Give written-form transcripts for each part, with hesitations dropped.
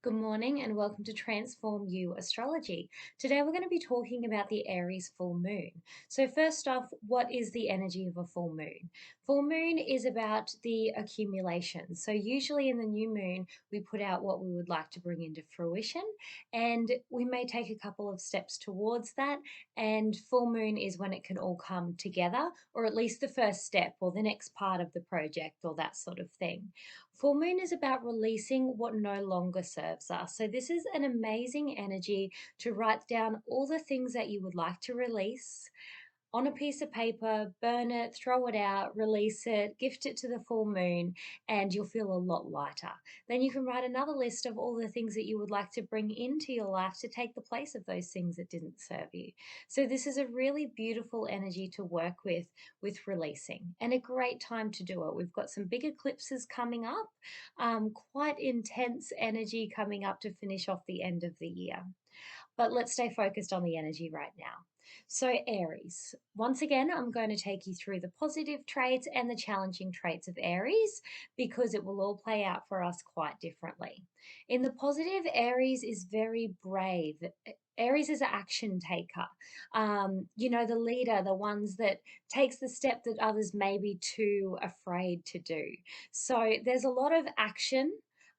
Good morning and welcome to Transform You Astrology. Today we're going to be talking about the Aries full moon. So, first off, what is the energy of a full moon? Full moon is about the accumulation. So, usually in the new moon, we put out what we would like to bring into fruition, and we may take a couple of steps towards that. And full moon is when it can all come together, or at least the first step, or the next part of the project, or that sort of thing. Full moon is about releasing what no longer serves us. So, this is an amazing energy to write down all the things that you would like to release on a piece of paper, burn it, throw it out, release it, gift it to the full moon, and you'll feel a lot lighter. Then you can write another list of all the things that you would like to bring into your life to take the place of those things that didn't serve you. So this is a really beautiful energy to work with releasing, and a great time to do it. We've got some big eclipses coming up, quite intense energy coming up to finish off the end of the year. But let's stay focused on the energy right now. So, Aries, once again, I'm going to take you through the positive traits and the challenging traits of Aries because it will all play out for us quite differently. In the positive, Aries is very brave. Aries is an action taker. The leader, the ones that takes the step that others may be too afraid to do. So there's a lot of action,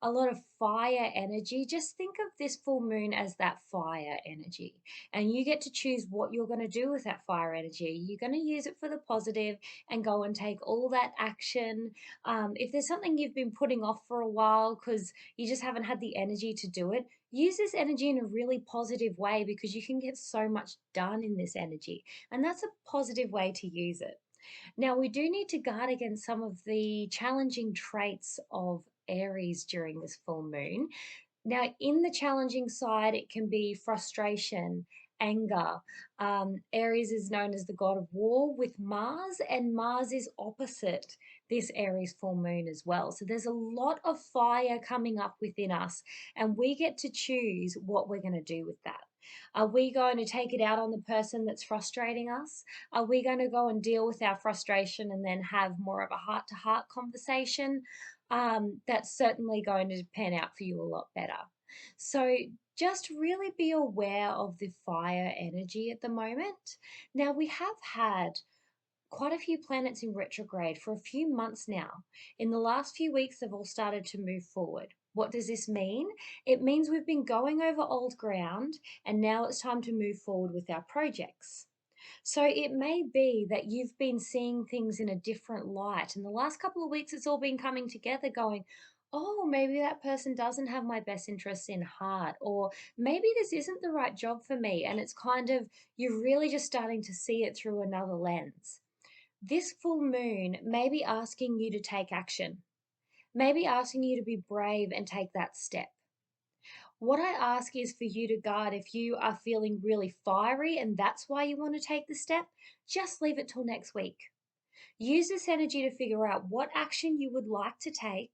a lot of fire energy. Just think of this full moon as that fire energy. And you get to choose what you're going to do with that fire energy. You're going to use it for the positive and go and take all that action. If there's something you've been putting off for a while because you just haven't had the energy to do it, use this energy in a really positive way because you can get so much done in this energy. And that's a positive way to use it. Now, we do need to guard against some of the challenging traits of Aries during this full moon. Now, in the challenging side, it can be frustration, anger. Aries is known as the god of war with Mars, and Mars is opposite this Aries full moon as well. So there's a lot of fire coming up within us, and we get to choose what we're going to do with that. Are we going to take it out on the person that's frustrating us? Are we going to go and deal with our frustration and then have more of a heart to heart conversation? That's certainly going to pan out for you a lot better. So just really be aware of the fire energy at the moment. Now, we have had quite a few planets in retrograde for a few months now. In the last few weeks, they've all started to move forward. What does this mean? It means we've been going over old ground and now it's time to move forward with our projects. So it may be that you've been seeing things in a different light. In the last couple of weeks, it's all been coming together, going, oh, maybe that person doesn't have my best interests in heart, or maybe this isn't the right job for me. And it's kind of, you're really just starting to see it through another lens. This full moon may be asking you to take action, maybe asking you to be brave and take that step. What I ask is for you to guard if you are feeling really fiery and that's why you want to take the step, just leave it till next week. Use this energy to figure out what action you would like to take,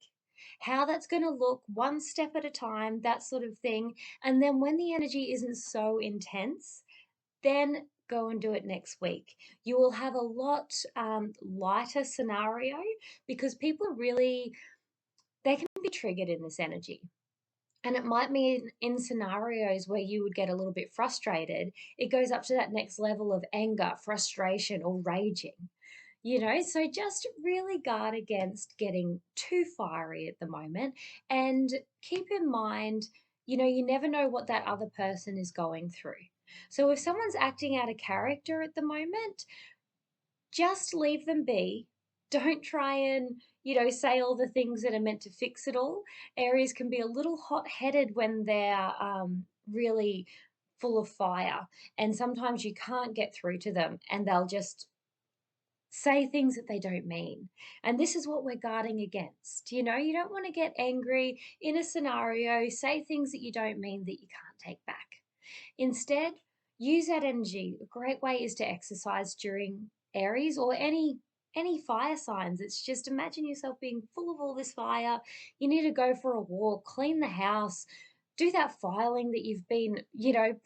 how that's going to look one step at a time, that sort of thing. And then when the energy isn't so intense, then go and do it next week. You will have a lot lighter scenario because people are really, they can be triggered in this energy. And it might mean in scenarios where you would get a little bit frustrated, it goes up to that next level of anger, frustration, or raging. So just really guard against getting too fiery at the moment and keep in mind, you never know what that other person is going through. So if someone's acting out of character at the moment, just leave them be. Don't try and, say all the things that are meant to fix it all. Aries can be a little hot headed when they're really full of fire. And sometimes you can't get through to them and they'll just say things that they don't mean. And this is what we're guarding against. You don't want to get angry in a scenario, say things that you don't mean that you can't take back. Instead, use that energy. A great way is to exercise during Aries or any fire signs. It's just imagine yourself being full of all this fire. You need to go for a walk, clean the house, do that filing that you've been,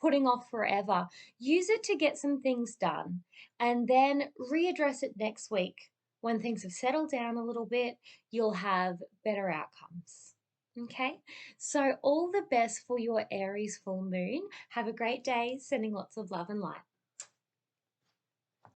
putting off forever. Use it to get some things done and then readdress it next week. When things have settled down a little bit, you'll have better outcomes. Okay, so all the best for your Aries full moon. Have a great day, sending lots of love and light.